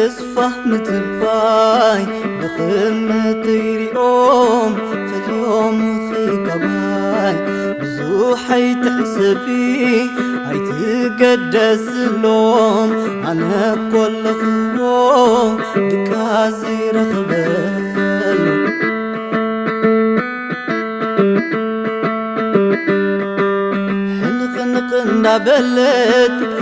تسفه متباي بخمة يريهم فاليوم خيكباي بزوحي تحسبي هاي تقدس لهم أنا كل خوم دكازي رخبل حنخنق نابلت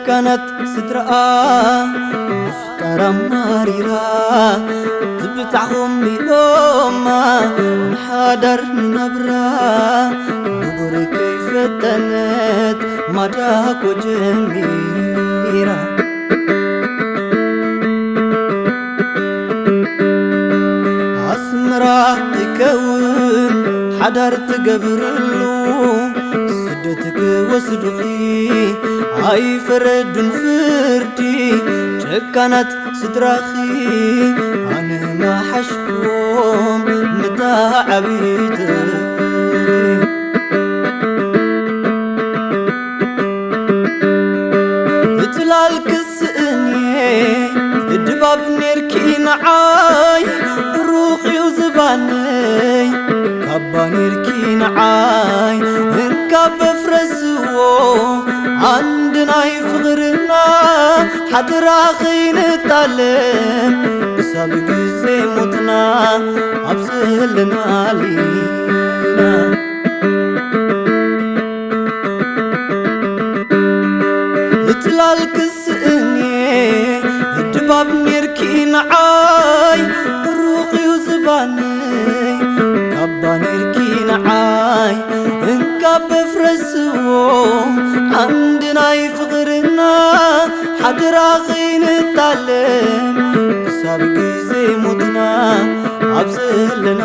كانت سترقى مفترى مريرة تبتعهم بلوما محادر نبرة نبر كيف تنت مداك وجميرة أسمرة تكون حدر تقبرلو سدتك وسدخي هاي فرد فردي شكانت ستراخي أنا ما حشكم متى عبيتي اتلالك السئني الدباب نركي معاي روحي وزباني كابا نركي معاي انكاب فرزو عندنا يفغرنا حد راخي نتعلم بسابق زي موتنا عبسلنا لينا اتلالك السئني الدباب نركي نعاي روحي وزباني كابا نركي نعاي انكاب فرسو عندنا يفغرنا حد راخي نتعلم سابق زي موتنا عبسلنا